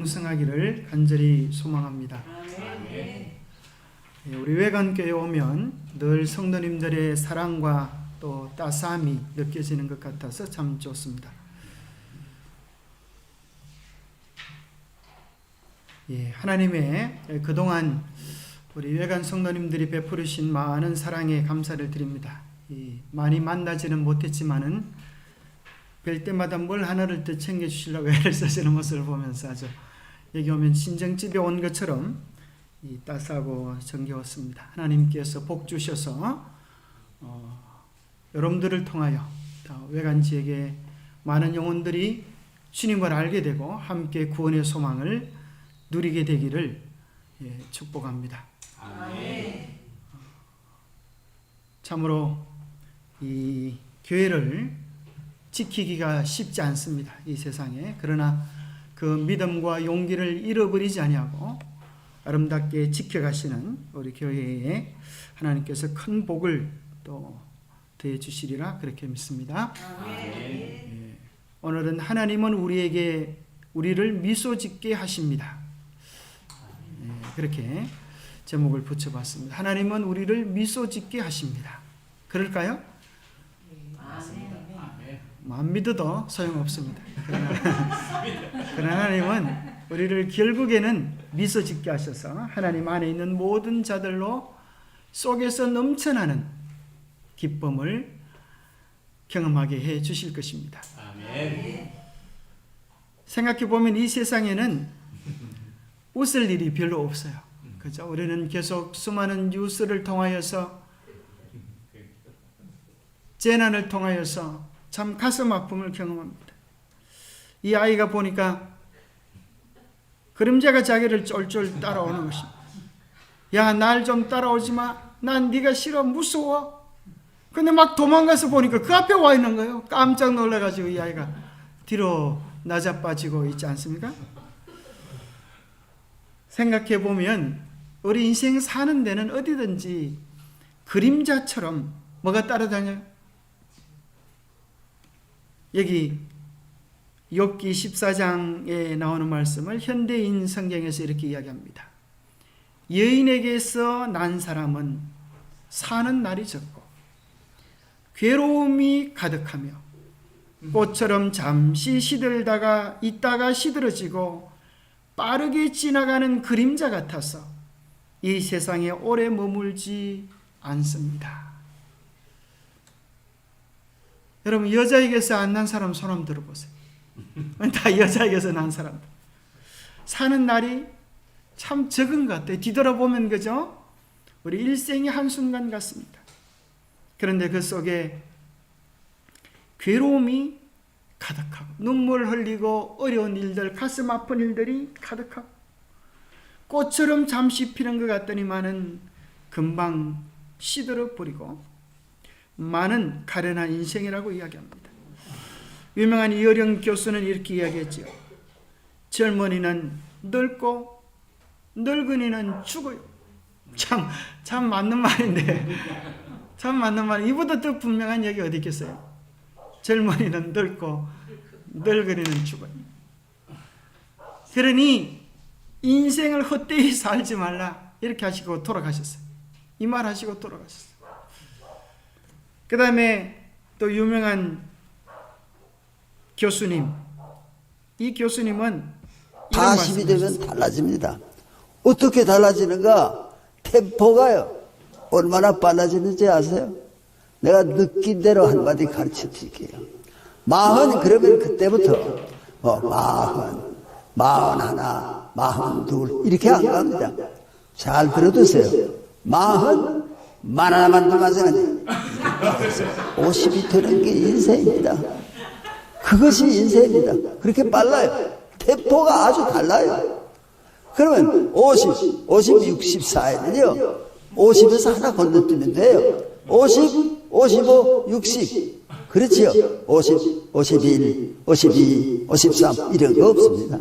풍성하기를 간절히 소망합니다. 우리 외관교회에 오면 늘 성도님들의 사랑과 또 따스함이 느껴지는 것 같아서 참 좋습니다. 하나님의 그동안 우리 외관 성도님들이 베푸르신 많은 사랑에 감사를 드립니다. 많이 만나지는 못했지만은 뵐 때마다 뭘 하나를 더 챙겨주시려고 애를 쓰시는 모습을 보면서 아주 여기 오면 친정집에 온 것처럼 따스하고 정겨웠습니다. 하나님께서 복 주셔서 여러분들을 통하여 외관 지역에 많은 영혼들이 주님을 알게 되고 함께 구원의 소망을 누리게 되기를 축복합니다. 아멘. 참으로 이 교회를 지키기가 쉽지 않습니다. 이 세상에. 그러나 그 믿음과 용기를 잃어버리지 아니하고 아름답게 지켜가시는 우리 교회에 하나님께서 큰 복을 또 더해 주시리라 그렇게 믿습니다. 아멘. 오늘은 하나님은 우리를 미소 짓게 하십니다. 그렇게 제목을 붙여봤습니다. 하나님은 우리를 미소 짓게 하십니다. 그럴까요? 안 믿어도 소용없습니다. 그러나 하나님은 우리를 결국에는 미소 짓게 하셔서 하나님 안에 있는 모든 자들로 속에서 넘쳐나는 기쁨을 경험하게 해 주실 것입니다. 아멘. 생각해 보면 이 세상에는 웃을 일이 별로 없어요. 그죠? 우리는 계속 수많은 뉴스를 통하여서 재난을 통하여서 참 가슴 아픔을 경험합니다. 이 아이가 보니까 그림자가 자기를 쫄쫄 따라오는 것입니다. 야, 날 좀 따라오지 마. 난 네가 싫어. 무서워. 근데 막 도망가서 보니까 그 앞에 와 있는 거예요. 깜짝 놀라가지고 이 아이가 뒤로 낮아빠지고 있지 않습니까? 생각해 보면 우리 인생 사는 데는 어디든지 그림자처럼 뭐가 따라다녀요? 여기 욥기 14장에 나오는 말씀을 현대인 성경에서 이렇게 이야기합니다. 여인에게서 난 사람은 사는 날이 적고 괴로움이 가득하며 꽃처럼 잠시 시들다가 있다가 시들어지고 빠르게 지나가는 그림자 같아서 이 세상에 오래 머물지 않습니다. 여러분, 여자에게서 안 난 사람 손 한번 들어보세요. 다 여자에게서 난 사람들. 사는 날이 참 적은 것 같아요. 뒤돌아보면 그죠? 우리 일생이 한순간 같습니다. 그런데 그 속에 괴로움이 가득하고 눈물 흘리고 어려운 일들, 가슴 아픈 일들이 가득하고 꽃처럼 잠시 피는 것 같더니만은 금방 시들어 버리고 많은 가련한 인생이라고 이야기합니다. 유명한 이어령 교수는 이렇게 이야기했죠. 젊은이는 늙고 늙은이는 죽어요. 참 맞는 말인데, 참 맞는 말. 이보다 더 분명한 얘기 어디 있겠어요? 젊은이는 늙고 늙은이는 죽어요. 그러니 인생을 헛되이 살지 말라 이렇게 하시고 돌아가셨어요. 이 말 하시고 돌아가셨어요. 그 다음에 또 유명한 교수님, 이 교수님은 40이 되면 달라집니다. 어떻게 달라지는가? 템포가요. 얼마나 빨라지는지 아세요? 내가 느낀 대로 한마디 가르쳐 드릴게요. 40 그러면 그때부터 40, 41, 42 이렇게 안 갑니다. 잘 들어두세요. 40, 만 하나만 더 가져가니 50이 되는 게 인생입니다. 그것이 인생입니다. 그렇게 빨라요. 템포가 아주 달라요. 그러면 50, 60, 64에는요 50에서 하나 건너뛰면 돼요. 50, 55, 60 그렇지요. 50, 51, 52, 53 이런 거 없습니다.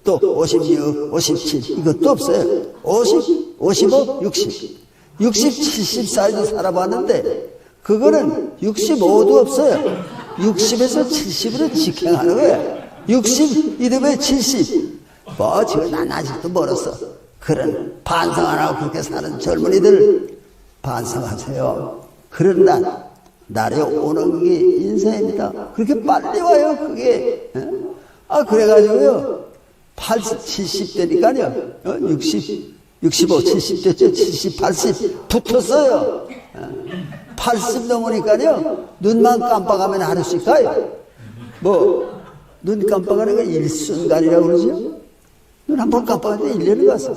또 56, 57 이것도 없어요. 50, 55, 60 60, 70 사이도 살아봤는데 그거는 65도 없어요. 60에서 70으로 직행하는 거예요. 60 이름에 70 뭐 지금 난 아직도 멀었어. 그런 반성 안 하고 그렇게 사는 젊은이들 반성하세요. 그런 날이 오는 게 인생입니다. 그렇게 빨리 와요, 그게. 그래가지고요, 80, 70대니까요, 60, 65, 70대죠, 70, 80 붙었어요. 80 넘으니까요, 눈만 깜빡하면 하루씩 가요. 눈 깜빡하는 게 일순간이라고 그러죠? 눈 한 번 깜빡하는데 1년을 갔어.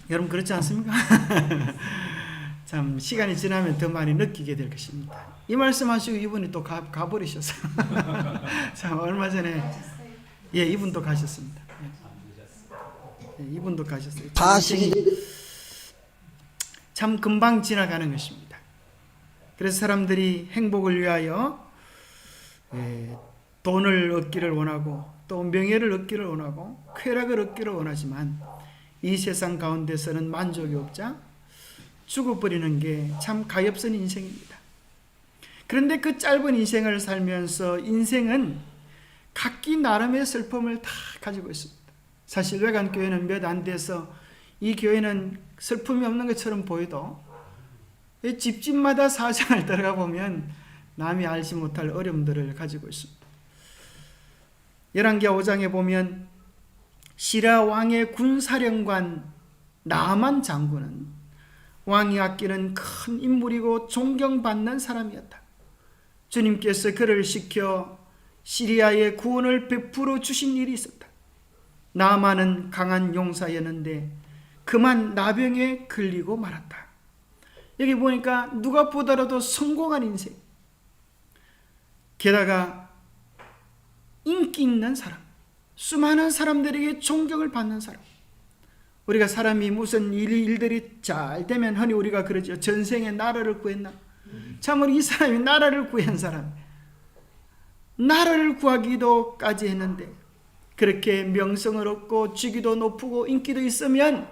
여러분 그렇지 않습니까? 참 시간이 지나면 더 많이 느끼게 될 것입니다. 이 말씀하시고 이분이 또 가버리셨어요. 참 얼마 전에 이분도 가셨습니다. 이분도 가셨어요. 참 금방 지나가는 것입니다. 그래서 사람들이 행복을 위하여 돈을 얻기를 원하고 또 명예를 얻기를 원하고 쾌락을 얻기를 원하지만 이 세상 가운데서는 만족이 없자 죽어버리는 게 참 가엾은 인생입니다. 그런데 그 짧은 인생을 살면서 인생은 각기 나름의 슬픔을 다 가지고 있습니다. 사실 외관교회는 몇 안 돼서 이 교회는 슬픔이 없는 것처럼 보여도 집집마다 사정을 들어가 보면 남이 알지 못할 어려움들을 가지고 있습니다. 열왕기하 5장에 보면 시라 왕의 군사령관 나만 장군은 왕이 아끼는 큰 인물이고 존경받는 사람이었다. 주님께서 그를 시켜 시리아의 구원을 베풀어 주신 일이 있었다. 나만은 강한 용사였는데 그만 나병에 걸리고 말았다. 여기 보니까 누가 보더라도 성공한 인생, 게다가 인기 있는 사람, 수많은 사람들에게 존경을 받는 사람. 우리가 사람이 무슨 일들이 잘 되면 흔히 우리가 그러죠. 전생에 나라를 구했나? 참으로 이 사람이 나라를 구한 사람, 나라를 구하기도까지 했는데 그렇게 명성을 얻고 직위도 높고 인기도 있으면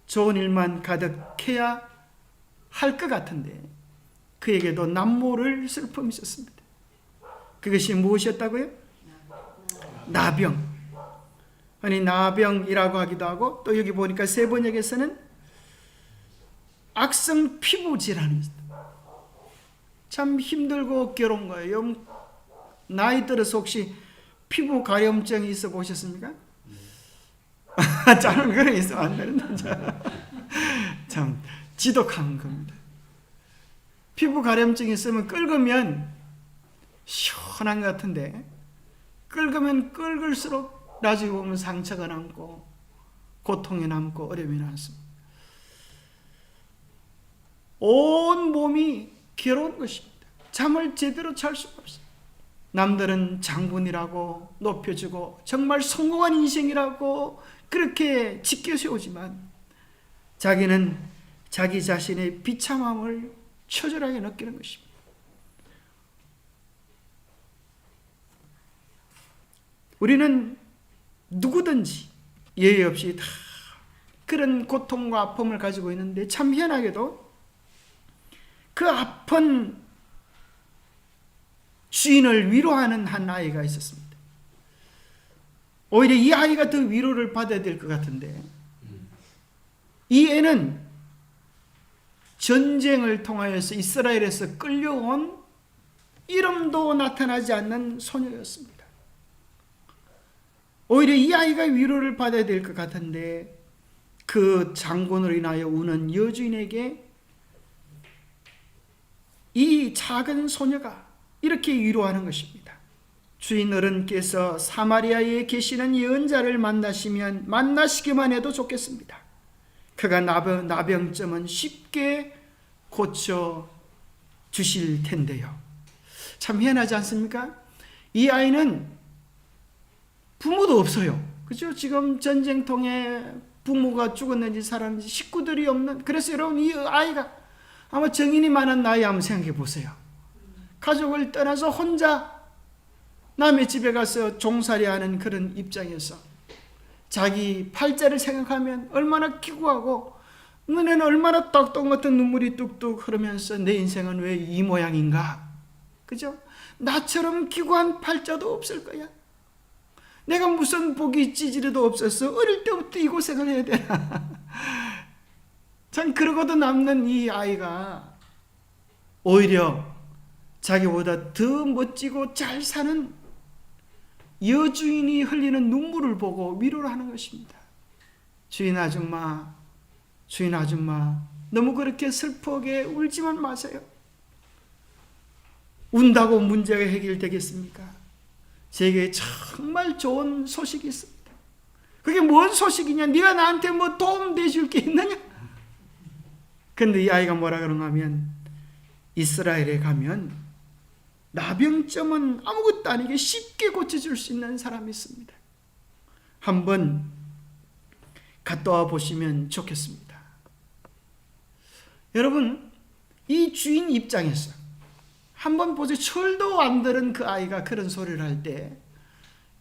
좋은 일만 가득해야 할 것 같은데 그에게도 남모를 슬픔이 있었습니다. 그것이 무엇이었다고요? 나병. 아니 나병이라고 하기도 하고 또 여기 보니까 세번역에서는 악성 피부 질환이 있다. 참 힘들고 괴로운 거예요. 나이 들어서 혹시 피부 가려움증이 있어 보셨습니까? 저는 그런 게 있으면 안 되는데 참 지독한 겁니다. 피부 가려움증이 있으면 긁으면 시원한 것 같은데 긁으면 긁을수록 나중에 보면 상처가 남고 고통이 남고 어려움이 남습니다. 온 몸이 괴로운 것입니다. 잠을 제대로 잘 수가 없어요. 남들은 장군이라고 높여주고 정말 성공한 인생이라고 그렇게 지켜세우지만 자기는 자기 자신의 비참함을 처절하게 느끼는 것입니다. 우리는 누구든지 예외 없이 다 그런 고통과 아픔을 가지고 있는데 참 희한하게도 그 아픈 주인을 위로하는 한 아이가 있었습니다. 오히려 이 아이가 더 위로를 받아야 될 것 같은데 이 애는 전쟁을 통하여서 이스라엘에서 끌려온 이름도 나타나지 않는 소녀였습니다. 오히려 이 아이가 위로를 받아야 될 것 같은데 그 장군으로 인하여 우는 여주인에게 이 작은 소녀가 이렇게 위로하는 것입니다. 주인 어른께서 사마리아에 계시는 예언자를 만나시기만 해도 좋겠습니다. 그가 나병점은 쉽게 고쳐 주실 텐데요. 참 희한하지 않습니까? 이 아이는 부모도 없어요. 그죠? 지금 전쟁통에 부모가 죽었는지 살았는지 식구들이 없는, 그래서 여러분 이 아이가 아마 정인이 많은 나이 한번 생각해 보세요. 가족을 떠나서 혼자 남의 집에 가서 종살이하는 그런 입장에서 자기 팔자를 생각하면 얼마나 기구하고 눈에는 얼마나 떡똥 같은 눈물이 뚝뚝 흐르면서 내 인생은 왜 이 모양인가? 그죠? 나처럼 기구한 팔자도 없을 거야. 내가 무슨 복이 찌질해도 없었어. 어릴 때부터 이 고생을 해야 되나. 참 그러고도 남는 이 아이가 오히려 자기보다 더 멋지고 잘 사는 여주인이 흘리는 눈물을 보고 위로를 하는 것입니다. 주인 아줌마, 주인 아줌마, 너무 그렇게 슬프게 울지만 마세요. 운다고 문제가 해결되겠습니까? 제게 정말 좋은 소식이 있습니다. 그게 뭔 소식이냐? 네가 나한테 뭐 도움 되줄 게 있느냐? 근데 이 아이가 뭐라 그런가 하면, 이스라엘에 가면 나병점은 아무것도 아니게 쉽게 고쳐줄 수 있는 사람이 있습니다. 한번 갔다 와 보시면 좋겠습니다. 여러분, 이 주인 입장에서 한번 보세요. 철도 안 들은 그 아이가 그런 소리를 할 때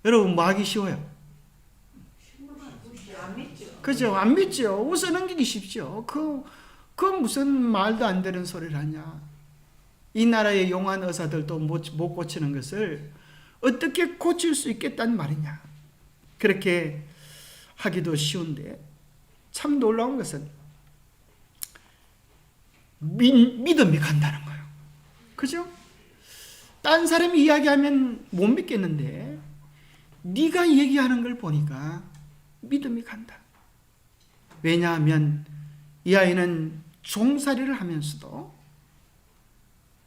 여러분 뭐 하기 쉬워요? 그죠? 안 믿죠. 웃어 넘기기 쉽죠. 그 무슨 말도 안 되는 소리를 하냐. 이 나라의 용한 의사들도 못 고치는 것을 어떻게 고칠 수 있겠다는 말이냐. 그렇게 하기도 쉬운데 참 놀라운 것은 믿음이 간다는 거예요. 그죠? 딴 사람이 이야기하면 못 믿겠는데 네가 얘기하는 걸 보니까 믿음이 간다. 왜냐하면 이 아이는 종살이를 하면서도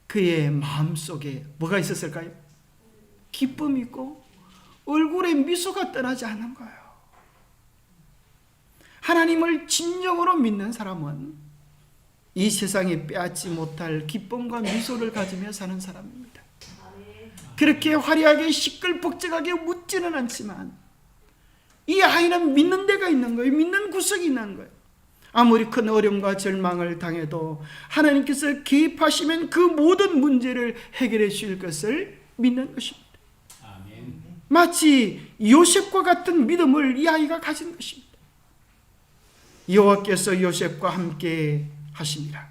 그의 마음속에 뭐가 있었을까요? 기쁨이 있고 얼굴에 미소가 떠나지 않는 거예요. 하나님을 진정으로 믿는 사람은 이 세상에 빼앗지 못할 기쁨과 미소를 가지며 사는 사람입니다. 그렇게 화려하게 시끌벅적하게 묻지는 않지만 이 아이는 믿는 데가 있는 거예요. 믿는 구석이 있는 거예요. 아무리 큰 어려움과 절망을 당해도 하나님께서 개입하시면 그 모든 문제를 해결해 주실 것을 믿는 것입니다. 아멘. 마치 요셉과 같은 믿음을 이 아이가 가진 것입니다. 여호와께서 요셉과 함께 하시니라.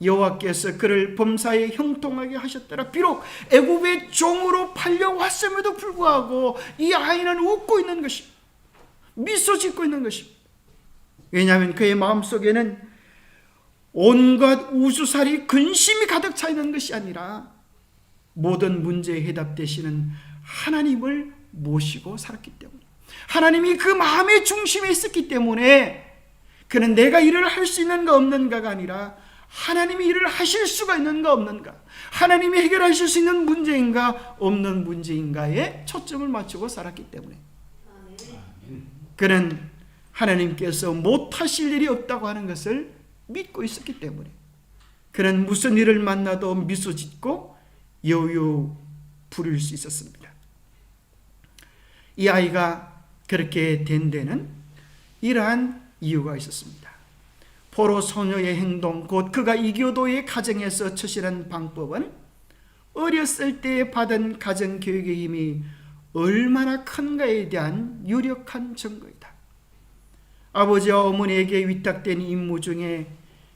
여호와께서 그를 범사에 형통하게 하셨더라. 비록 애굽의 종으로 팔려왔음에도 불구하고 이 아이는 웃고 있는 것입니다. 미소 짓고 있는 것입니다. 왜냐하면 그의 마음속에는 온갖 우수살이 근심이 가득 차 있는 것이 아니라 모든 문제에 해답되시는 하나님을 모시고 살았기 때문에, 하나님이 그 마음의 중심에 있었기 때문에 그는 내가 일을 할 수 있는가 없는가가 아니라 하나님이 일을 하실 수가 있는가 없는가, 하나님이 해결하실 수 있는 문제인가 없는 문제인가에 초점을 맞추고 살았기 때문에 그는 하나님께서 못하실 일이 없다고 하는 것을 믿고 있었기 때문에 그는 무슨 일을 만나도 미소 짓고 여유 부릴 수 있었습니다. 이 아이가 그렇게 된 데는 이러한 이유가 있었습니다. 포로 소녀의 행동, 곧 그가 이교도의 가정에서 처신한 방법은 어렸을 때 받은 가정교육의 힘이 얼마나 큰가에 대한 유력한 증거이다. 아버지와 어머니에게 위탁된 임무 중에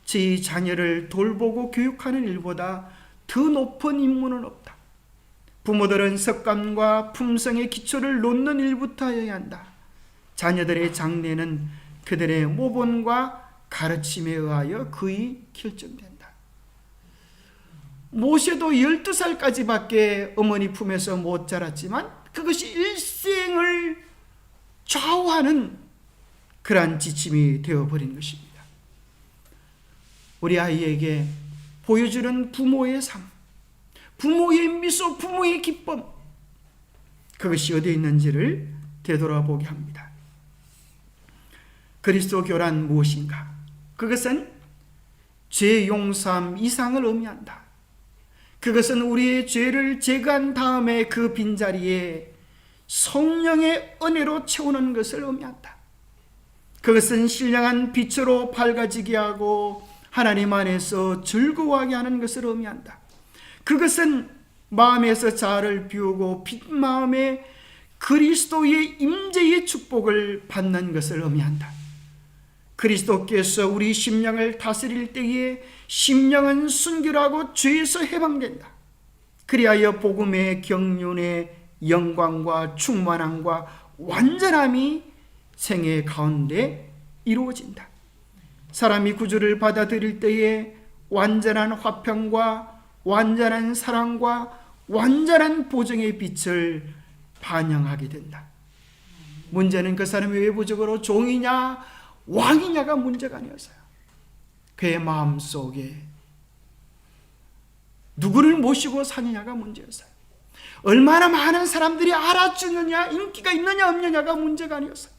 제 자녀를 돌보고 교육하는 일보다 더 높은 임무는 없다. 부모들은 습관과 품성의 기초를 놓는 일부터 해야 한다. 자녀들의 장래는 그들의 모본과 가르침에 의하여 거의 결정된다. 모세도 12살까지밖에 어머니 품에서 못 자랐지만 그것이 일생을 좌우하는 그러한 지침이 되어버린 것입니다. 우리 아이에게 보여주는 부모의 삶, 부모의 미소, 부모의 기쁨, 그것이 어디에 있는지를 되돌아보게 합니다. 그리스도교란 무엇인가? 그것은 죄 용서함 이상을 의미한다. 그것은 우리의 죄를 제거한 다음에 그 빈자리에 성령의 은혜로 채우는 것을 의미한다. 그것은 신령한 빛으로 밝아지게 하고 하나님 안에서 즐거워하게 하는 것을 의미한다. 그것은 마음에서 자아를 비우고 빈 마음에 그리스도의 임재의 축복을 받는 것을 의미한다. 그리스도께서 우리 심령을 다스릴 때에 심령은 순결하고 죄에서 해방된다. 그리하여 복음의 경륜의 영광과 충만함과 완전함이 생애 가운데 이루어진다. 사람이 구주를 받아들일 때에 완전한 화평과 완전한 사랑과 완전한 보정의 빛을 반영하게 된다. 문제는 그 사람이 외부적으로 종이냐 왕이냐가 문제가 아니었어요. 그의 마음속에 누구를 모시고 사느냐가 문제였어요. 얼마나 많은 사람들이 알아주느냐, 인기가 있느냐 없느냐가 문제가 아니었어요.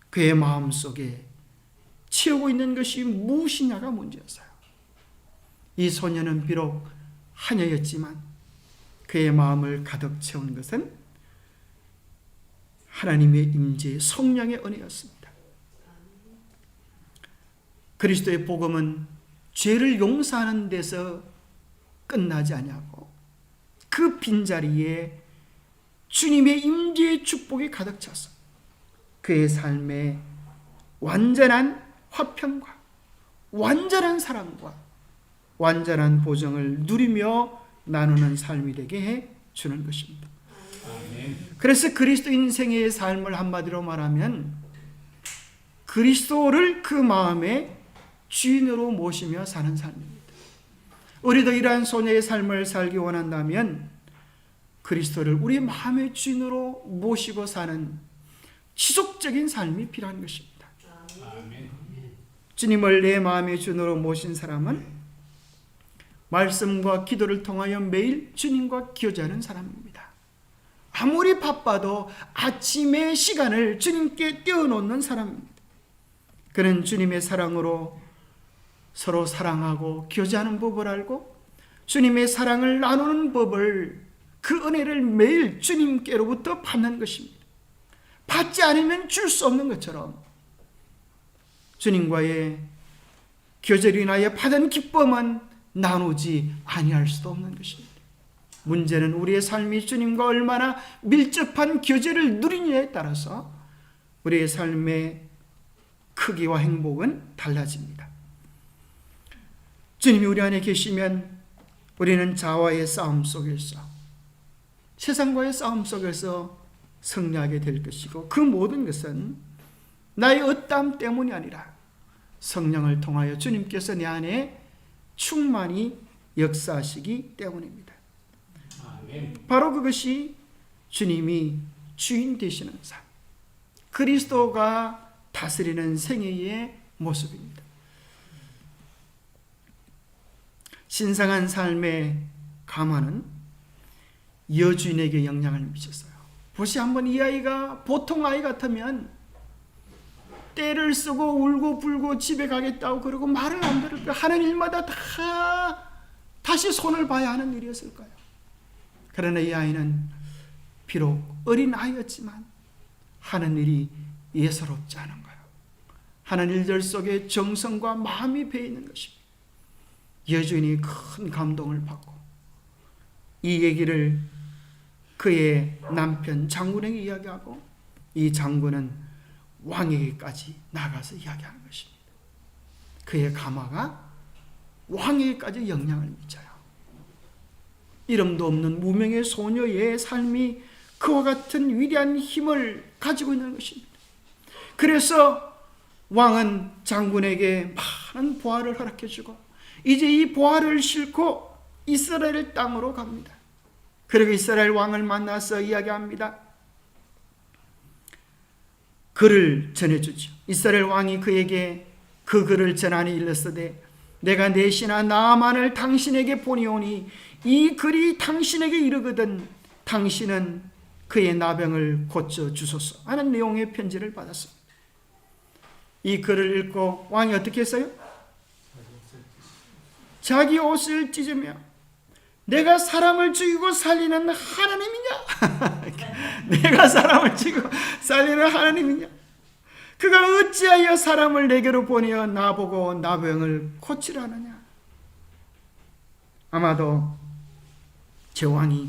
그의 마음속에 채우고 있는 것이 무엇이냐가 문제였어요. 이 소녀는 비록 하녀였지만 그의 마음을 가득 채운 것은 하나님의 임재, 성령의 은혜였습니다. 그리스도의 복음은 죄를 용서하는 데서 끝나지 아니하고 그 빈자리에 주님의 임재의 축복이 가득 차서 그의 삶에 완전한 화평과 완전한 사랑과 완전한 보정을 누리며 나누는 삶이 되게 해 주는 것입니다. 그래서 그리스도 인생의 삶을 한마디로 말하면 그리스도를 그 마음의 주인으로 모시며 사는 삶입니다. 우리도 이러한 소녀의 삶을 살기 원한다면 그리스도를 우리의 마음의 주인으로 모시고 사는 지속적인 삶이 필요한 것입니다. 주님을 내 마음의 주인으로 모신 사람은 말씀과 기도를 통하여 매일 주님과 교제하는 사람입니다. 아무리 바빠도 아침의 시간을 주님께 떼어놓는 사람입니다. 그는 주님의 사랑으로 서로 사랑하고 교제하는 법을 알고 주님의 사랑을 나누는 법을, 그 은혜를 매일 주님께로부터 받는 것입니다. 받지 않으면 줄 수 없는 것처럼 주님과의 교제로 인하여 받은 기쁨은 나누지 아니할 수도 없는 것입니다. 문제는 우리의 삶이 주님과 얼마나 밀접한 교제를 누리느냐에 따라서 우리의 삶의 크기와 행복은 달라집니다. 주님이 우리 안에 계시면 우리는 자와의 싸움 속에서, 세상과의 싸움 속에서 승리하게 될 것이고, 그 모든 것은 나의 어땀 때문이 아니라 성령을 통하여 주님께서 내 안에 충만히 역사하시기 때문입니다. 바로 그것이 주님이 주인 되시는 삶, 그리스도가 다스리는 생애의 모습입니다. 신성한 삶의 감화는 여주인에게 영향을 미쳤어요. 보시 한번 이 아이가 보통 아이 같으면 떼를 쓰고 울고 불고 집에 가겠다고 그러고 말을 안 들을 거예요. 하는 일마다 다시 손을 봐야 하는 일이었을 거예요. 그러나 이 아이는 비록 어린 아이였지만 하는 일이 예사롭지 않은 거예요. 하는 일들 속에 정성과 마음이 배이는 것입니다. 여주인이 큰 감동을 받고 이 얘기를 그의 남편 장군에게 이야기하고, 이 장군은 왕에게까지 나가서 이야기하는 것입니다. 그의 감화가 왕에게까지 영향을 미쳐요. 이름도 없는 무명의 소녀의 삶이 그와 같은 위대한 힘을 가지고 있는 것입니다. 그래서 왕은 장군에게 많은 보화를 허락해 주고 이제 이 보화를 싣고 이스라엘 땅으로 갑니다. 그리고 이스라엘 왕을 만나서 이야기합니다. 글을 전해주죠. 이스라엘 왕이 그에게 그 글을 전하니 일렀으되 내가 내 신하 나아만을 당신에게 보내오니 이 글이 당신에게 이르거든 당신은 그의 나병을 고쳐주소서 하는 내용의 편지를 받았습니다. 이 글을 읽고 왕이 어떻게 했어요? 자기 옷을 찢으며 내가 사람을 죽이고 살리는 하나님이냐? 내가 사람을 죽이고 살리는 하나님이냐? 그가 어찌하여 사람을 내게로 보내어 나보고 나병을 고치려 하느냐? 아마도 제 왕이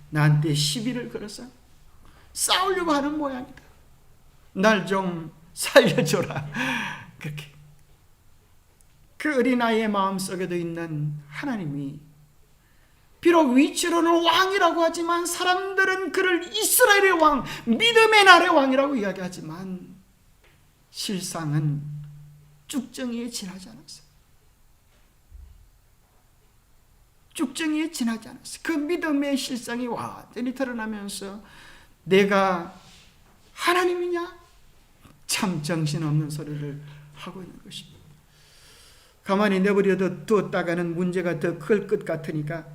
나한테 시비를 걸어서 싸우려고 하는 모양이다. 날 좀 살려줘라. 그렇게. 그 어린아이의 마음속에도 있는 하나님이 비록 위치로는 왕이라고 하지만 사람들은 그를 이스라엘의 왕, 믿음의 나라의 왕이라고 이야기하지만 실상은 쭉정이에 지나지 않았어요. 쭉정이에 지나지 않았어요. 그 믿음의 실상이 완전히 드러나면서 내가 하나님이냐? 참 정신없는 소리를 하고 있는 것입니다. 가만히 내버려 두었다가는 문제가 더 클 것 같으니까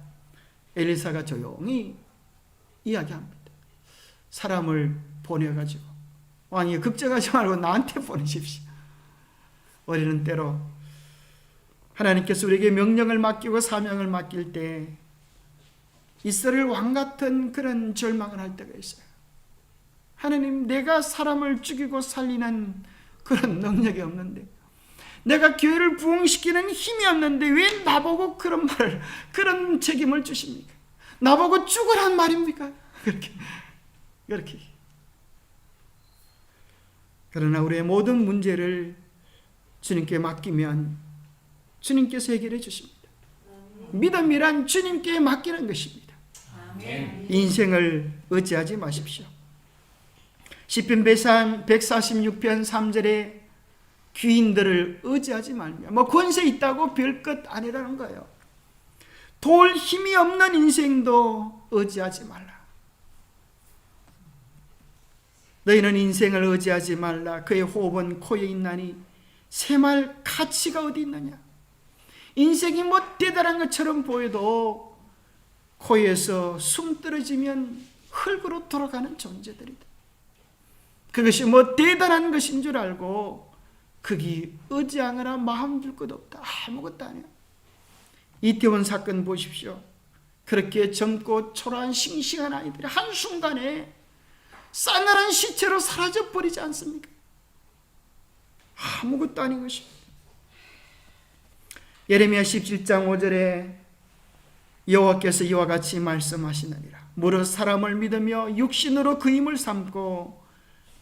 엘리사가 조용히 이야기합니다. 사람을 보내가지고 왕이 걱정하지 말고 나한테 보내십시오. 우리는 때로 하나님께서 우리에게 명령을 맡기고 사명을 맡길 때 이스라엘 왕 같은 그런 절망을 할 때가 있어요. 하나님, 내가 사람을 죽이고 살리는 그런 능력이 없는데, 내가 교회를 부흥시키는 힘이 없는데 왜 나보고 그런 말을, 그런 책임을 주십니까? 나보고 죽으란 말입니까? 그렇게. 그러나 우리의 모든 문제를 주님께 맡기면 주님께서 해결해 주십니다. 믿음이란 주님께 맡기는 것입니다. 인생을 의지하지 마십시오. 시편 146편 3절에 귀인들을 의지하지 말며, 권세 있다고 별것 아니라는 거예요. 도울 힘이 없는 인생도 의지하지 말라. 너희는 인생을 의지하지 말라. 그의 호흡은 코에 있나니 새말 가치가 어디 있느냐. 인생이 대단한 것처럼 보여도 코에서 숨 떨어지면 흙으로 돌아가는 존재들이다. 그것이 대단한 것인 줄 알고 거기 의지하거나 마음 둘 것 없다. 아무것도 아니야. 이태원 사건 보십시오. 그렇게 젊고 초라한 싱싱한 아이들이 한순간에 싸늘한 시체로 사라져 버리지 않습니까? 아무것도 아닌 것입니다. 예레미야 17장 5절에 여호와께서 이와 같이 말씀하시느니라. 무릇 사람을 믿으며 육신으로 그 힘을 삼고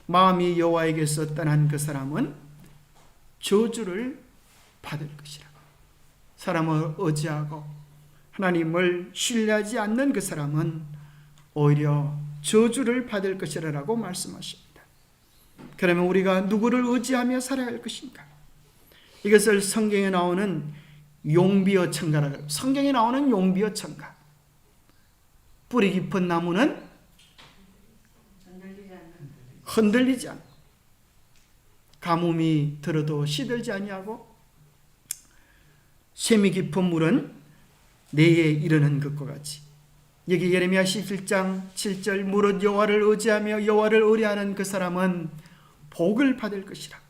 마음이 여호와에게서 떠난 그 사람은 저주를 받을 것이라. 사람을 의지하고 하나님을 신뢰하지 않는 그 사람은 오히려 저주를 받을 것이라고 말씀하십니다. 그러면 우리가 누구를 의지하며 살아야 할 것인가? 이것을 성경에 나오는 용비어 청가라고 해요. 성경에 나오는 용비어 청가. 뿌리 깊은 나무는 흔들리지 않고 가뭄이 들어도 시들지 아니하고 샘이 깊은 물은 내에 이르는 것과 같이. 여기 예레미야 17장 7절 무릇 여호와를 의지하며 여호와를 의뢰하는 그 사람은 복을 받을 것이라.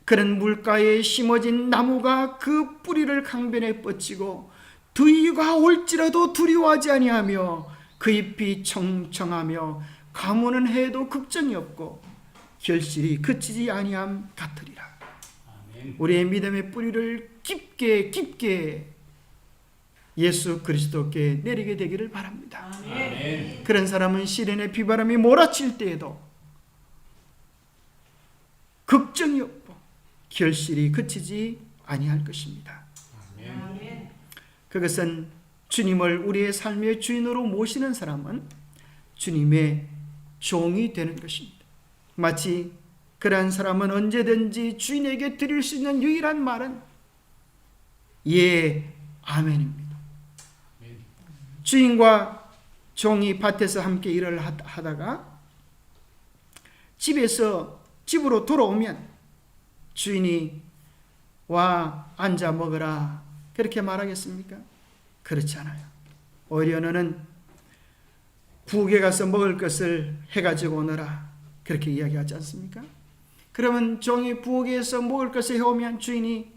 그는 물가에 심어진 나무가 그 뿌리를 강변에 뻗치고 더위가 올지라도 두려워하지 아니하며 그 잎이 청청하며 가무는 해도 걱정이 없고 결실이 그치지 아니함 같으리라. 아멘. 우리의 믿음의 뿌리를 깊게 예수 그리스도께 내리게 되기를 바랍니다. 아멘. 그런 사람은 시련의 비바람이 몰아칠 때에도 걱정이 없고 결실이 그치지 아니할 것입니다. 아멘. 그것은 주님을 우리의 삶의 주인으로 모시는 사람은 주님의 종이 되는 것입니다. 마치 그러한 사람은 언제든지 주인에게 드릴 수 있는 유일한 말은 예, 아멘입니다. 주인과 종이 밭에서 함께 일을 하다가 집으로 돌아오면 주인이 와 앉아 먹어라 그렇게 말하겠습니까? 그렇지 않아요. 오히려 너는 부엌에 가서 먹을 것을 해가지고 오너라 그렇게 이야기하지 않습니까? 그러면 종이 부엌에서 먹을 것을 해오면 주인이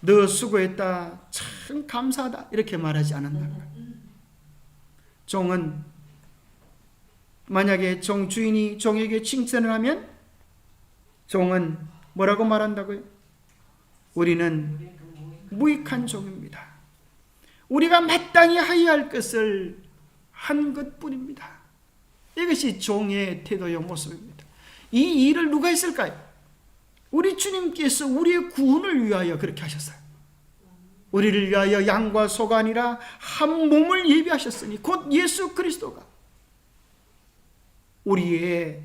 너 수고했다 참 감사하다 이렇게 말하지 않는다. 종은 만약에 주인이 종에게 칭찬을 하면 종은 뭐라고 말한다고요? 우리는 무익한 종입니다. 우리가 마땅히 하여야 할 것을 한 것뿐입니다. 이것이 종의 태도의 모습입니다. 이 일을 누가 했을까요? 우리 주님께서 우리의 구원을 위하여 그렇게 하셨어요. 우리를 위하여 양과 소가 아니라 한 몸을 예비하셨으니 곧 예수 그리스도가 우리의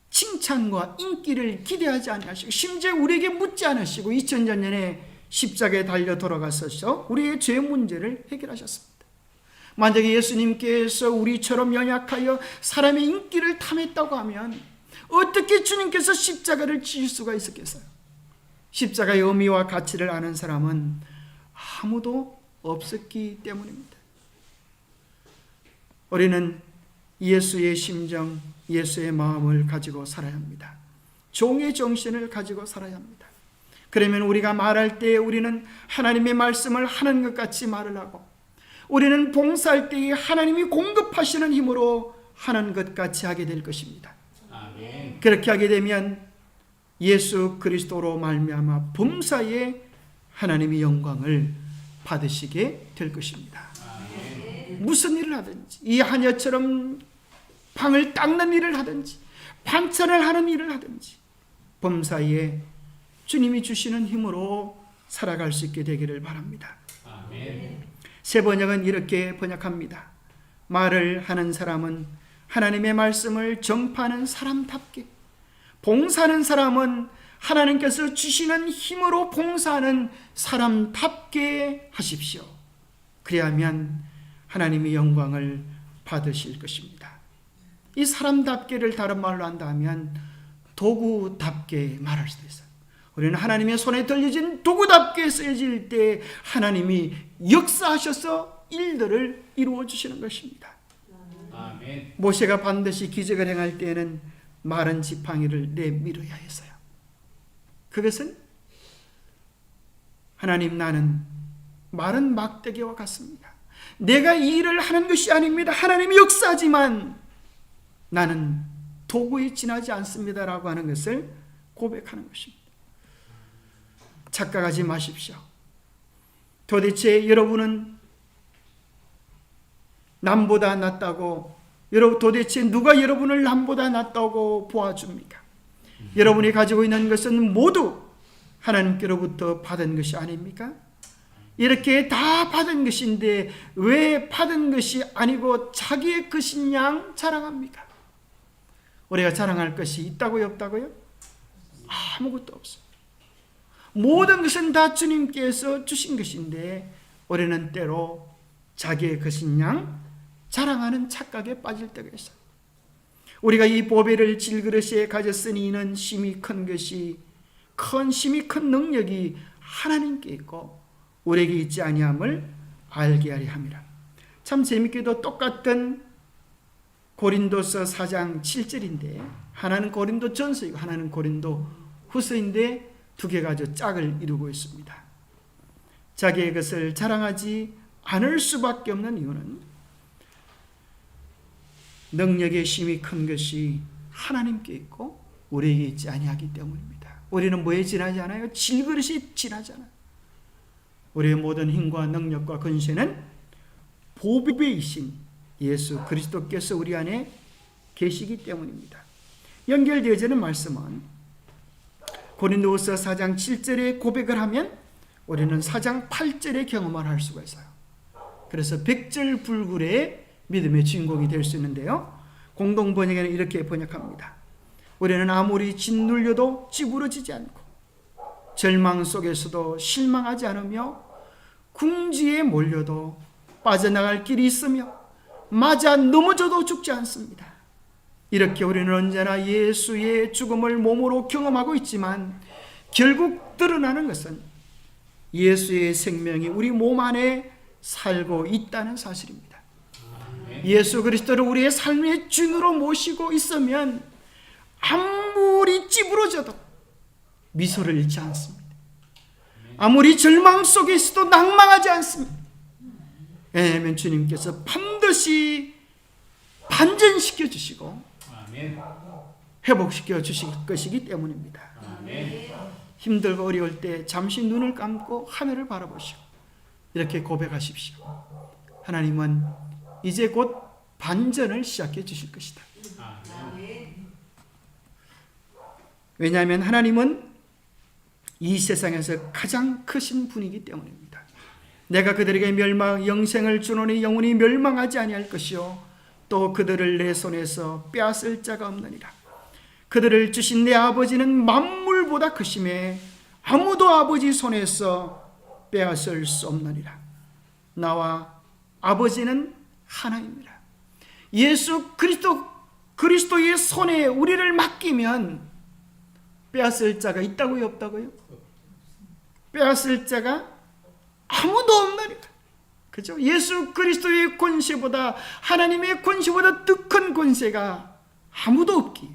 칭찬과 인기를 기대하지 아니하시고 심지어 우리에게 묻지 않으시고 2000년 전에 십자가에 달려 돌아가셔서 우리의 죄 문제를 해결하셨습니다. 만약에 예수님께서 우리처럼 연약하여 사람의 인기를 탐했다고 하면 어떻게 주님께서 십자가를 지실 수가 있었겠어요? 십자가의 의미와 가치를 아는 사람은 아무도 없었기 때문입니다. 우리는 예수의 심정, 예수의 마음을 가지고 살아야 합니다. 종의 정신을 가지고 살아야 합니다. 그러면 우리가 말할 때 우리는 하나님의 말씀을 하는 것 같이 말을 하고, 우리는 봉사할 때 하나님이 공급하시는 힘으로 하는 것 같이 하게 될 것입니다. 아멘. 그렇게 하게 되면 예수 그리스도로 말미암아 범사에 하나님의 영광을 받으시게 될 것입니다. 아멘. 무슨 일을 하든지, 이 하녀처럼 방을 닦는 일을 하든지 반찬을 하는 일을 하든지 범사에 주님이 주시는 힘으로 살아갈 수 있게 되기를 바랍니다. 아멘. 새 번역은 이렇게 번역합니다. 말을 하는 사람은 하나님의 말씀을 전파하는 사람답게, 봉사하는 사람은 하나님께서 주시는 힘으로 봉사하는 사람답게 하십시오. 그래야만 하나님의 영광을 받으실 것입니다. 이 사람답게를 다른 말로 한다면 도구답게 말할 수도 있어요. 우리는 하나님의 손에 들려진 도구답게 쓰여질 때 하나님이 역사하셔서 일들을 이루어 주시는 것입니다. 아멘. 모세가 반드시 기적을 행할 때에는 마른 지팡이를 내밀어야 했어요. 그것은 하나님, 나는 마른 막대기와 같습니다. 내가 이 일을 하는 것이 아닙니다. 하나님이 역사하지만 나는 도구에 지나지 않습니다라고 하는 것을 고백하는 것입니다. 착각하지 마십시오. 도대체 여러분은 남보다 낫다고, 도대체 누가 여러분을 남보다 낫다고 보아줍니까? 여러분이 가지고 있는 것은 모두 하나님께로부터 받은 것이 아닙니까? 이렇게 다 받은 것인데 왜 받은 것이 아니고 자기의 것인 양 자랑합니까? 우리가 자랑할 것이 있다고요, 없다고요? 아무것도 없어요. 모든 것은 다 주님께서 주신 것인데 우리는 때로 자기의 것인 양 자랑하는 착각에 빠질 때가 있어요. 우리가 이 보배를 질그릇에 가졌으니 이는 심히 큰 것이, 심히 큰 능력이 하나님께 있고 우리에게 있지 아니함을 알게 하리 함이라. 참 재밌게도 똑같은 고린도서 4장 7절인데 하나는 고린도 전서이고 하나는 고린도 후서인데 두 개가 아주 짝을 이루고 있습니다. 자기의 것을 자랑하지 않을 수밖에 없는 이유는 능력의 심히 큰 것이 하나님께 있고 우리에게 있지 아니하기 때문입니다. 우리는 뭐에 지나지 않아요? 질그릇이 지나잖아요. 우리의 모든 힘과 능력과 근세는 보배이신 예수 그리스도께서 우리 안에 계시기 때문입니다. 연결되어지는 말씀은 고린도후서 4장 7절에 고백을 하면 우리는 4장 8절에 경험을 할 수가 있어요. 그래서 백절불굴의 믿음의 주인공이 될 수 있는데요. 공동번역에는 이렇게 번역합니다. 우리는 아무리 짓눌려도 찌부러지지 않고 절망 속에서도 실망하지 않으며 궁지에 몰려도 빠져나갈 길이 있으며 맞아 넘어져도 죽지 않습니다. 이렇게 우리는 언제나 예수의 죽음을 몸으로 경험하고 있지만 결국 드러나는 것은 예수의 생명이 우리 몸 안에 살고 있다는 사실입니다. 예수 그리스도를 우리의 삶의 주인으로 모시고 있으면 아무리 찌부러져도 미소를 잃지 않습니다. 아무리 절망 속에 있어도 낭망하지 않습니다. 왜냐하면 주님께서 반드시 반전시켜 주시고 회복시켜 주실 것이기 때문입니다. 힘들고 어려울 때 잠시 눈을 감고 하늘을 바라보시고 이렇게 고백하십시오. 하나님은 이제 곧 반전을 시작해 주실 것이다. 왜냐하면 하나님은 이 세상에서 가장 크신 분이기 때문입니다. 내가 그들에게 영생을 주노니 영원히 멸망하지 아니할 것이요 또 그들을 내 손에서 빼앗을 자가 없느니라. 그들을 주신 내 아버지는 만물보다 크심에 아무도 아버지 손에서 빼앗을 수 없느니라. 나와 아버지는 하나입니다. 예수 그리스도의 손에 우리를 맡기면 빼앗을 자가 있다고요, 없다고요? 빼앗을 자가 아무도 없느니라. 그죠? 예수 그리스도의 권세보다, 하나님의 권세보다 더 큰 권세가 아무도 없기에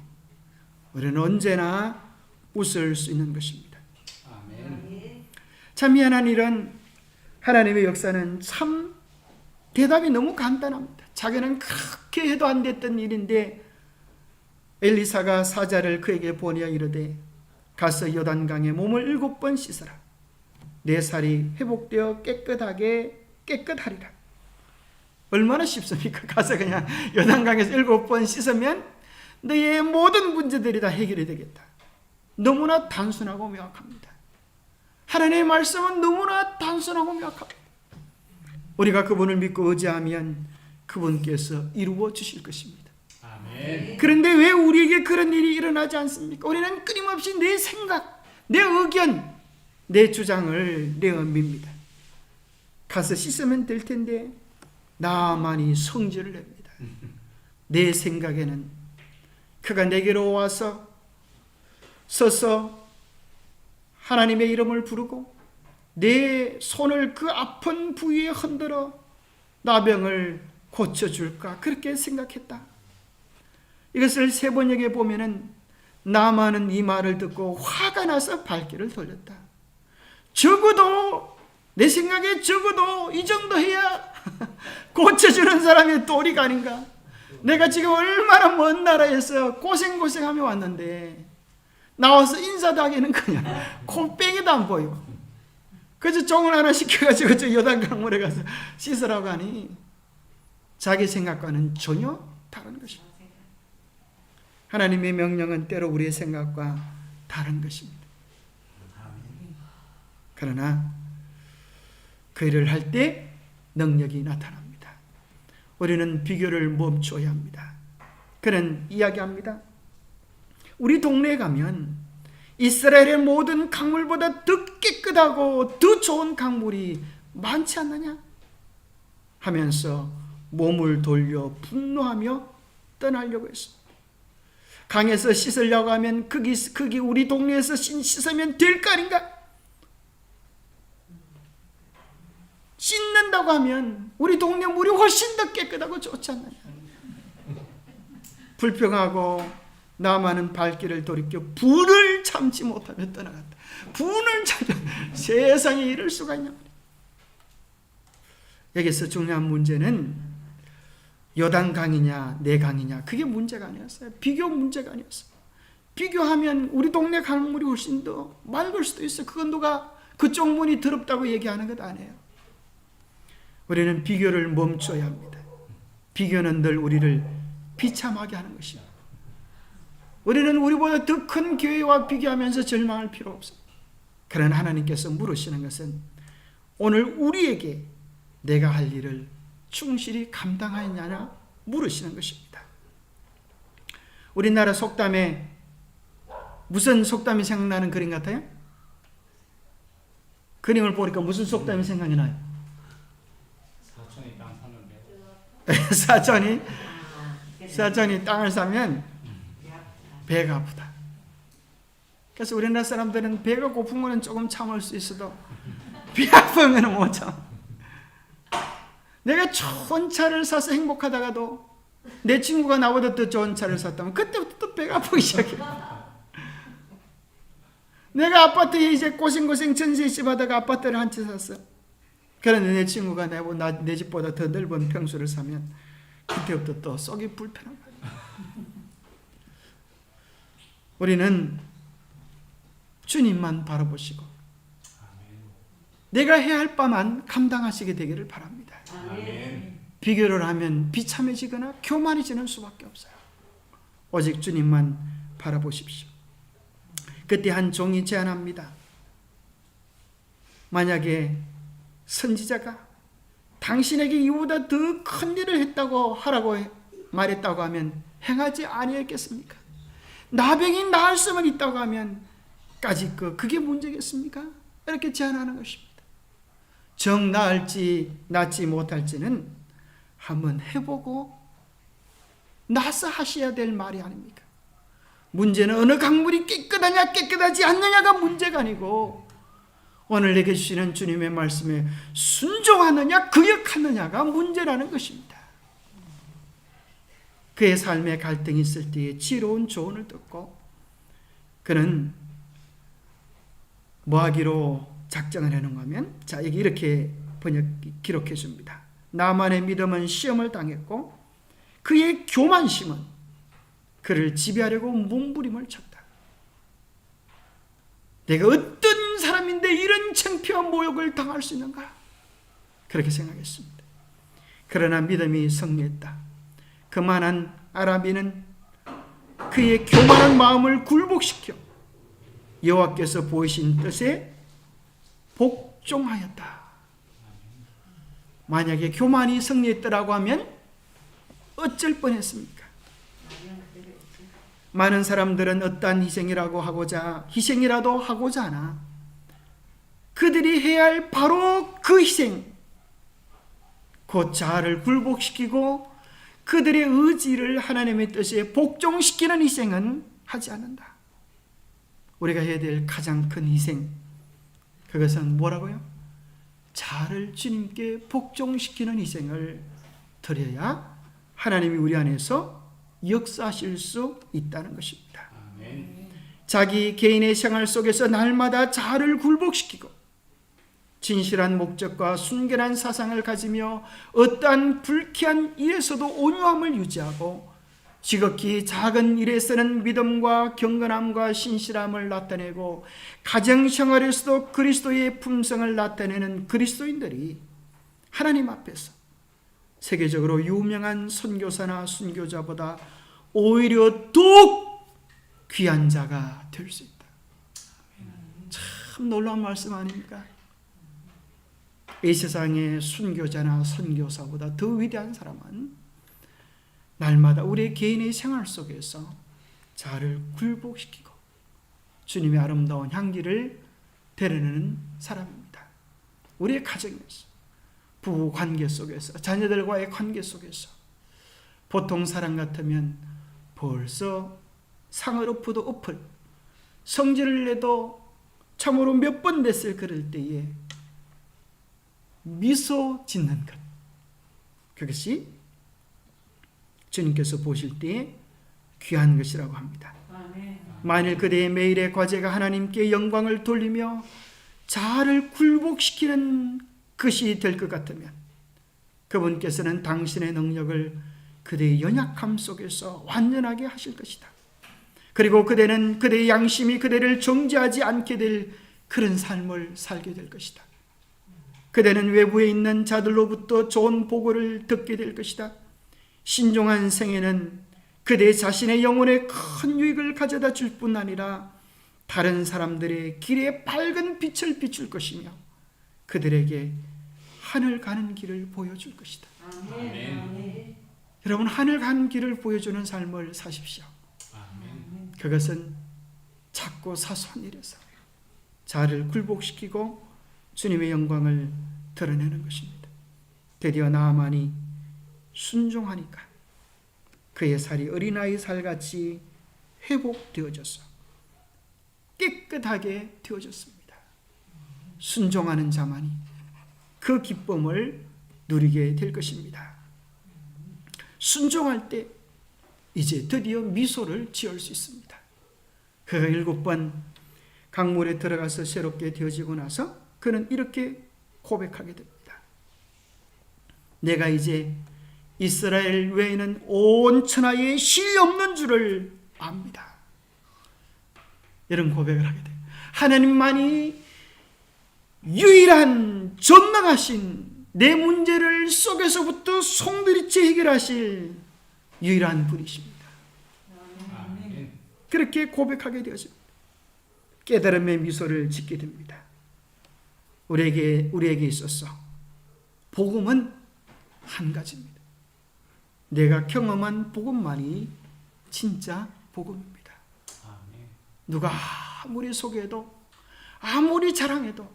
우리는 언제나 웃을 수 있는 것입니다. 아멘. 참 미안한 일은 하나님의 역사는 참 대답이 너무 간단합니다. 자기는 그렇게 해도 안 됐던 일인데 엘리사가 사자를 그에게 보내어 이르되 가서 요단강에 몸을 7번 씻어라. 내 살이 회복되어 깨끗하리라. 얼마나 쉽습니까? 가서 그냥 요단강에서 7번 씻으면 너의 모든 문제들이 다 해결이 되겠다. 너무나 단순하고 명확합니다. 하나님의 말씀은 너무나 단순하고 명확합니다. 우리가 그분을 믿고 의지하면 그분께서 이루어 주실 것입니다. 아멘. 그런데 왜 우리에게 그런 일이 일어나지 않습니까? 우리는 끊임없이 내 생각, 내 의견, 내 주장을 내어밉니다. 가서 씻으면 될 텐데 나만이 성질을 냅니다. 내 생각에는 그가 내게로 와서 서서 하나님의 이름을 부르고 내 손을 그 아픈 부위에 흔들어 나병을 고쳐줄까 그렇게 생각했다. 이것을 세번역에 보면은 나만은 이 말을 듣고 화가 나서 발길을 돌렸다. 적어도 내 생각에 적어도 이 정도 해야 고쳐주는 사람의 도리가 아닌가. 내가 지금 얼마나 먼 나라에서 고생하며 왔는데 나와서 인사도 하기는 그냥 콧병이도 안 보이고 그저 종을 하나 시켜가지고 저 요단강물에 가서 씻으라고 하니 자기 생각과는 전혀 다른 것입니다. 하나님의 명령은 때로 우리의 생각과 다른 것입니다. 그러나 그 일을 할 때 능력이 나타납니다. 우리는 비교를 멈춰야 합니다. 그는 이야기합니다. 우리 동네에 가면 이스라엘의 모든 강물보다 더 깨끗하고 더 좋은 강물이 많지 않느냐 하면서 몸을 돌려 분노하며 떠나려고 했습니다. 강에서 씻으려고 하면 거기 우리 동네에서 씻으면 될 거 아닌가? 씻는다고 하면 우리 동네 물이 훨씬 더 깨끗하고 좋지 않느냐. 불평하고 나만은 발길을 돌이켜 분을 참지 못하며 떠나갔다. 분을 참지 세상에 이럴 수가 있냐 말이야. 여기서 중요한 문제는 요단강이냐 내 강이냐 그게 문제가 아니었어요. 비교 문제가 아니었어요. 비교하면 우리 동네 강물이 훨씬 더 맑을 수도 있어요. 그건 누가 그쪽 문이 더럽다고 얘기하는 것 아니에요. 우리는 비교를 멈춰야 합니다. 비교는 늘 우리를 비참하게 하는 것입니다. 우리는 우리보다 더 큰 교회와 비교하면서 절망할 필요 없습니다. 그러나 하나님께서 물으시는 것은 오늘 우리에게 내가 할 일을 충실히 감당하였느냐 물으시는 것입니다. 우리나라 속담에 무슨 속담이 생각나는 그림 같아요? 그림을 보니까 무슨 속담이 생각이 나요? 사촌이 땅 사는데. 사촌이 땅을 사면 배가 아프다. 그래서 우리나라 사람들은 배가 고프면 조금 참을 수 있어도 배 아프면 못 참. 내가 좋은 차를 사서 행복하다가도 내 친구가 나보다 더 좋은 차를 샀다면 그때부터 또 배가 아프기 시작해. 내가 아파트에 이제 고생고생 전세집 하다가 아파트를 한 채 샀어. 그런데 내 친구가 내 집보다 더 넓은 평수를 사면 그때부터 또 썩이 불편한 거야. 우리는 주님만 바라보시고 내가 해야 할 바만 감당하시게 되기를 바랍니다. 아멘. 비교를 하면 비참해지거나 교만해지는 수밖에 없어요. 오직 주님만 바라보십시오. 그때 한 종이 제안합니다. 만약에 선지자가 당신에게 이보다 더 큰 일을 했다고 하라고 말했다고 하면 행하지 아니했겠습니까? 나병이 나을 수만 있다고 하면 까짓 거 그게 문제겠습니까? 이렇게 제안하는 것입니다. 정 나을지 낫지 못할지는 한번 해보고 나서 하셔야 될 말이 아닙니까? 문제는 어느 강물이 깨끗하냐 깨끗하지 않느냐가 문제가 아니고 오늘 내게 주시는 주님의 말씀에 순종하느냐 거역하느냐가 문제라는 것입니다. 그의 삶에 갈등이 있을 때에 지혜로운 조언을 듣고 그는 뭐하기로 작정을 해놓은 거면 자 여기 이렇게 기록해 줍니다. 나만의 믿음은 시험을 당했고 그의 교만심은 그를 지배하려고 몸부림을 쳤다. 내가 어떤 사람인데 이런 창피한 모욕을 당할 수 있는가? 그렇게 생각했습니다. 그러나 믿음이 승리했다. 그만한 아라비는 그의 교만한 마음을 굴복시켜 여호와께서 보이신 뜻에 복종하였다. 만약에 교만이 승리했더라고 하면 어쩔 뻔했습니까? 많은 사람들은 어떠한 희생이라도 하고자 하나 그들이 해야 할 바로 그 희생, 곧 자아를 굴복시키고 그들의 의지를 하나님의 뜻에 복종시키는 희생은 하지 않는다. 우리가 해야 될 가장 큰 희생, 그것은 뭐라고요? 자아를 주님께 복종시키는 희생을 드려야 하나님이 우리 안에서 역사하실 수 있다는 것입니다. 아멘. 자기 개인의 생활 속에서 날마다 자아를 굴복시키고 진실한 목적과 순결한 사상을 가지며 어떠한 불쾌한 일에서도 온유함을 유지하고 지극히 작은 일에서는 믿음과 경건함과 신실함을 나타내고 가정생활에서도 그리스도의 품성을 나타내는 그리스도인들이 하나님 앞에서 세계적으로 유명한 선교사나 순교자보다 오히려 더욱 귀한 자가 될 수 있다. 참 놀라운 말씀 아닙니까? 이 세상의 순교자나 선교사보다 더 위대한 사람은 날마다 우리의 개인의 생활 속에서 자아를 굴복시키고 주님의 아름다운 향기를 드러내는 사람입니다. 우리의 가정에서, 부부 관계 속에서, 자녀들과의 관계 속에서 보통 사람 같으면 벌써 상을 엎어도 엎을, 성질을 내도 참으로 몇 번 됐을 그럴 때에 미소 짓는 것, 그것이 주님께서 보실 때에 귀한 것이라고 합니다. 만일 그대의 매일의 과제가 하나님께 영광을 돌리며 자아를 굴복시키는 것이 될 것 같으면 그분께서는 당신의 능력을 그대의 연약함 속에서 완전하게 하실 것이다. 그리고 그대는 그대의 양심이 그대를 정죄하지 않게 될 그런 삶을 살게 될 것이다. 그대는 외부에 있는 자들로부터 좋은 보고를 듣게 될 것이다. 신중한 생애는 그대 자신의 영혼에 큰 유익을 가져다 줄 뿐 아니라 다른 사람들의 길에 밝은 빛을 비출 것이며 그들에게 하늘 가는 길을 보여줄 것이다. 아멘. 여러분, 하늘 가는 길을 보여주는 삶을 사십시오. 아멘. 그것은 작고 사소한 일에서 자아를 굴복시키고 주님의 영광을 드러내는 것입니다. 드디어 나아만이 순종하니까 그의 살이 어린아이 살같이 회복되어져서 깨끗하게 되어졌습니다. 순종하는 자만이 그 기쁨을 누리게 될 것입니다. 순종할 때 이제 드디어 미소를 지을 수 있습니다. 그가 7번 강물에 들어가서 새롭게 되어지고 나서 그는 이렇게 고백하게 됩니다. 내가 이제 이스라엘 외에는 온 천하에 신이 없는 줄을 압니다. 이런 고백을 하게 돼요. 하나님만이 유일한 전능하신 내 문제를 속에서부터 송두리째 해결하실 유일한 분이십니다. 아멘. 그렇게 고백하게 되었습니다. 깨달음의 미소를 짓게 됩니다. 우리에게 있어서 복음은 한 가지입니다. 내가 경험한 복음만이 진짜 복음입니다. 아멘. 누가 아무리 소개해도 아무리 자랑해도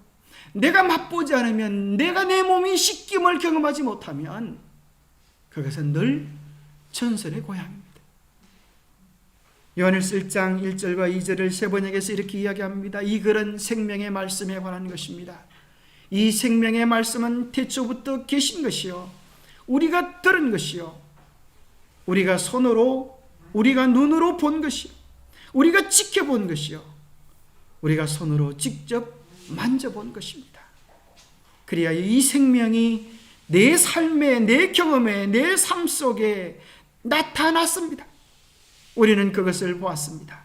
내가 맛보지 않으면, 내가 내 몸이 씻김을 경험하지 못하면 그것은 늘 전설의 고향입니다. 요한일서 1장 1절과 2절을 세 번역해서 이렇게 이야기합니다. 이 글은 생명의 말씀에 관한 것입니다. 이 생명의 말씀은 태초부터 계신 것이요, 우리가 들은 것이요, 우리가 눈으로 본 것이요, 우리가 지켜본 것이요, 우리가 손으로 직접 만져본 것입니다. 그래야 이 생명이 내 삶에, 내 경험에, 내 삶 속에 나타났습니다. 우리는 그것을 보았습니다.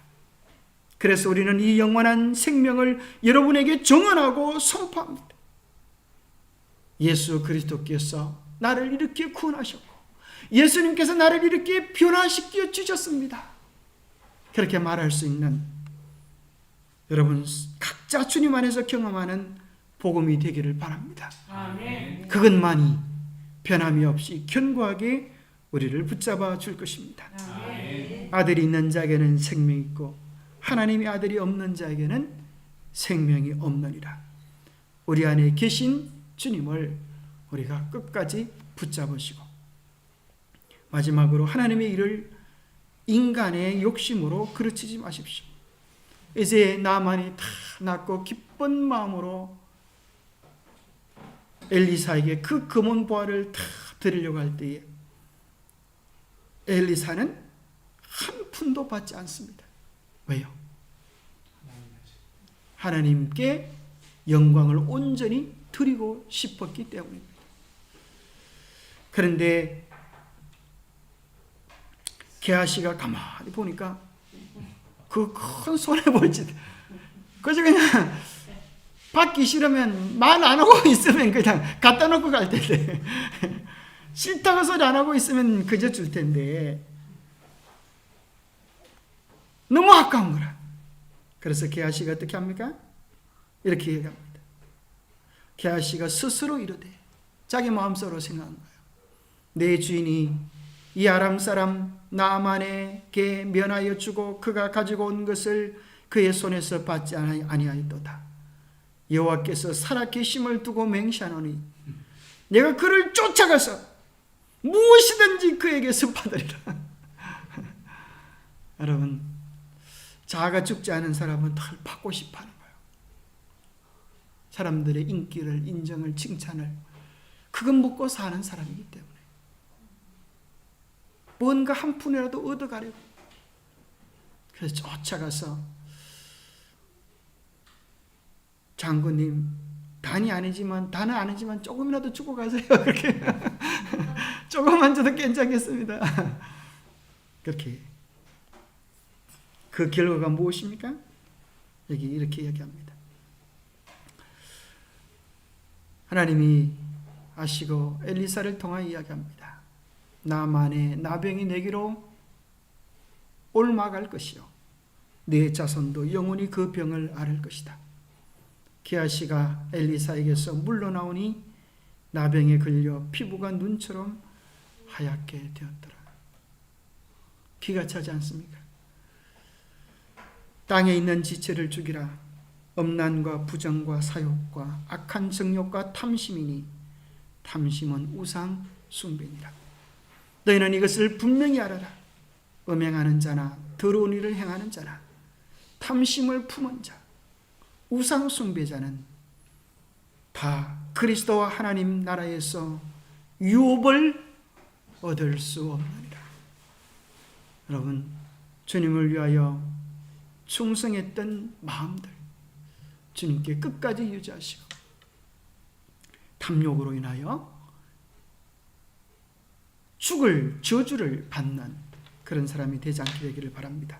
그래서 우리는 이 영원한 생명을 여러분에게 증언하고 선포합니다. 예수 그리스도께서 나를 이렇게 구원하셨고, 예수님께서 나를 이렇게 변화시켜 주셨습니다. 그렇게 말할 수 있는 여러분 각자 주님 안에서 경험하는 복음이 되기를 바랍니다. 아멘. 그것만이 변함이 없이 견고하게 우리를 붙잡아 줄 것입니다. 아멘. 아들이 있는 자에게는 생명이 있고 하나님의 아들이 없는 자에게는 생명이 없느니라. 우리 안에 계신 주님을 우리가 끝까지 붙잡으시고, 마지막으로 하나님의 일을 인간의 욕심으로 그르치지 마십시오. 이제 나만이 다 낫고 기쁜 마음으로 엘리사에게 그 금은 보화를 다 드리려고 할 때에 엘리사는 한 푼도 받지 않습니다. 왜요? 하나님께 영광을 온전히 드리고 싶었기 때문입니다. 그런데 게하시가 가만히 보니까 그 큰 손해볼짓, 그저 그냥 받기 싫으면 말 안 하고 있으면 그냥 갖다 놓고 갈 텐데, 싫다고 소리 안 하고 있으면 그저 줄 텐데 너무 아까운 거라. 그래서 게하시가 어떻게 합니까? 이렇게 얘기합니다. 게하시가 스스로 이르되, 자기 마음속으로 생각한 거예요. 내 주인이 이 아람 사람 나아만에게 면하여 주고 그가 가지고 온 것을 그의 손에서 받지 아니하였도다. 여호와께서 살아계심을 두고 맹세하노니 내가 그를 쫓아가서 무엇이든지 그에게서 받으리라. 여러분, 자아가 죽지 않은 사람은 덜 받고 싶어하는 거예요. 사람들의 인기를, 인정을, 칭찬을, 그건 먹고 사는 사람이기 때문에 뭔가 한 푼이라도 얻어가려고. 그래서 쫓아가서 장군님, 다는 아니지만 조금이라도 주고 가세요. 그렇게 조금만 줘도 괜찮겠습니다. 그렇게. 그 결과가 무엇입니까? 여기 이렇게 얘기합니다. 하나님이 아시고 엘리사를 통하여 이야기합니다. 나만의 나병이 내게로 옮아갈 것이요, 네 자손도 영원히 그 병을 앓을 것이다. 게하시가 엘리사에게서 물러나오니 나병에 걸려 피부가 눈처럼 하얗게 되었더라. 기가 차지 않습니까? 땅에 있는 지체를 죽이라. 엄난과 부정과 사욕과 악한 정욕과 탐심이니 탐심은 우상 숭배니라. 너희는 이것을 분명히 알아라. 음행하는 자나 더러운 일을 행하는 자나 탐심을 품은 자, 우상 숭배자는 다 그리스도와 하나님 나라에서 유업을 얻을 수 없느니라. 여러분, 주님을 위하여 충성했던 마음들 주님께 끝까지 유지하시고, 탐욕으로 인하여 죽을 저주를 받는 그런 사람이 되지 않게 되기를 바랍니다.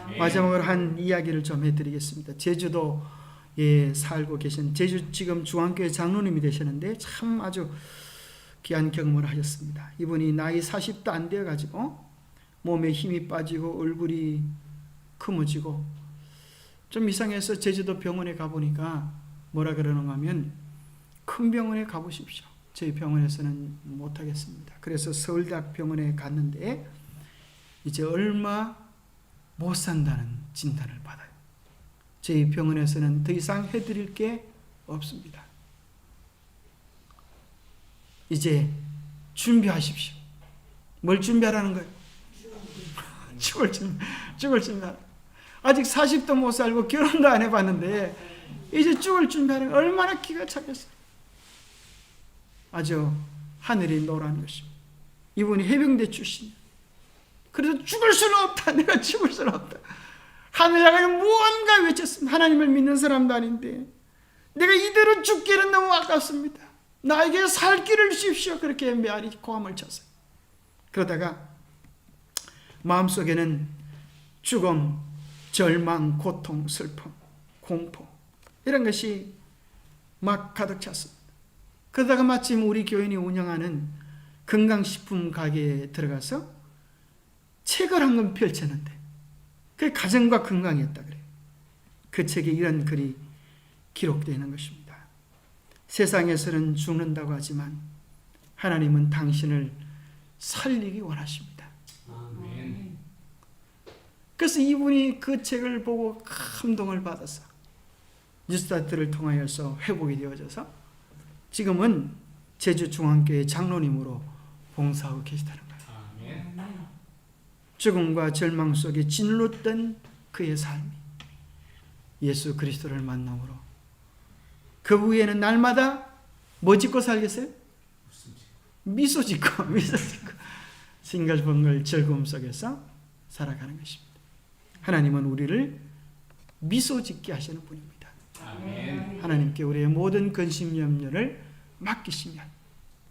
아멘. 마지막으로 한 이야기를 좀 해드리겠습니다. 제주도에 살고 계신 제주 지금 중앙교회 장로님이 되셨는데 참 아주 귀한 경험을 하셨습니다. 이분이 나이 40도 안 되어가지고 몸에 힘이 빠지고 얼굴이 크머지고 좀 이상해서 제주도 병원에 가보니까 뭐라 그러는가 하면 큰 병원에 가보십시오. 저희 병원에서는 못하겠습니다. 그래서 서울대학병원에 갔는데 이제 얼마 못 산다는 진단을 받아요. 저희 병원에서는 더 이상 해드릴 게 없습니다. 이제 준비하십시오. 뭘 준비하라는 거예요? 죽을 준비. 아직 40도 못 살고 결혼도 안 해봤는데 이제 죽을 준비하는 거 얼마나 기가 차겠어요. 아주 하늘이 노란 것입니다. 이분이 해병대 출신이에요. 그래서 죽을 수는 없다. 내가 죽을 수는 없다. 하늘 나가서 무언가 외쳤습니다. 하나님을 믿는 사람도 아닌데 내가 이대로 죽기는 너무 아깝습니다. 나에게 살 길을 주십시오. 그렇게 메아리 고함을 쳤어요. 그러다가 마음속에는 죽음, 절망, 고통, 슬픔, 공포 이런 것이 막 가득 찼습니다. 그러다가 마침 우리 교인이 운영하는 건강식품 가게에 들어가서 책을 한 권 펼쳤는데 그게 가정과 건강이었다 그래요. 그 책에 이런 글이 기록되어 있는 것입니다. 세상에서는 죽는다고 하지만 하나님은 당신을 살리기 원하십니다. 아멘. 그래서 이분이 그 책을 보고 감동을 받아서 뉴스타트를 통하여서 회복이 되어져서 지금은 제주중앙교회 장로님으로 봉사하고 계시다는 거예요. 아멘. 죽음과 절망 속에 짓눌렀던 그의 삶이 예수 그리스도를 만남으로 그 후에는 날마다 뭐 짓고 살겠어요? 미소 짓고 싱글벙글 즐거움 속에서 살아가는 것입니다. 하나님은 우리를 미소 짓게 하시는 분입니다. 아멘. 하나님께 우리의 모든 근심 염려를 맡기시면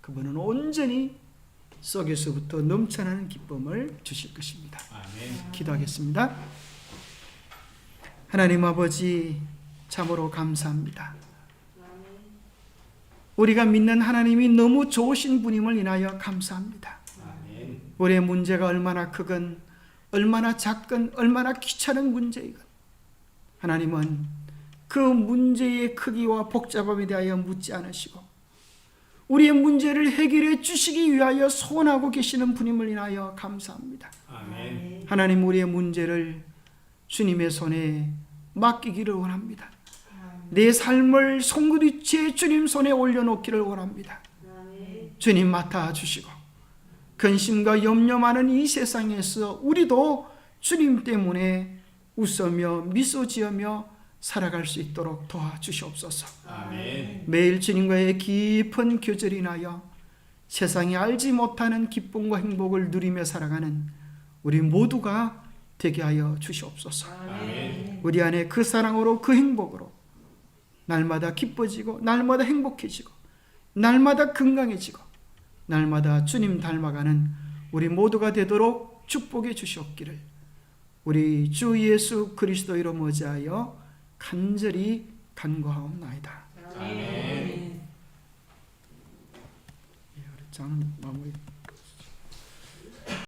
그분은 온전히 속에서부터 넘쳐나는 기쁨을 주실 것입니다. 아멘. 기도하겠습니다. 하나님 아버지 참으로 감사합니다. 우리가 믿는 하나님이 너무 좋으신 분임을 인하여 감사합니다. 아멘. 우리의 문제가 얼마나 크건 얼마나 작건 얼마나 귀찮은 문제이건 하나님은 그 문제의 크기와 복잡함에 대하여 묻지 않으시고 우리의 문제를 해결해 주시기 위하여 소원하고 계시는 분임을 인하여 감사합니다. 아멘. 하나님 우리의 문제를 주님의 손에 맡기기를 원합니다. 내 삶을 손그리째 주님 손에 올려놓기를 원합니다. 주님 맡아주시고 근심과 염려 많은 이 세상에서 우리도 주님 때문에 웃으며 미소 지으며 살아갈 수 있도록 도와주시옵소서. 아멘. 매일 주님과의 깊은 교제를 인하여 세상이 알지 못하는 기쁨과 행복을 누리며 살아가는 우리 모두가 되게 하여 주시옵소서. 아멘. 우리 안에 그 사랑으로 그 행복으로 날마다 기뻐지고 날마다 행복해지고 날마다 건강해지고 날마다 주님 닮아가는 우리 모두가 되도록 축복해 주시옵기를 우리 주 예수 그리스도 이름 의지하여 간절히 간구하옵나이다. 아멘. 우리 장은 마무리.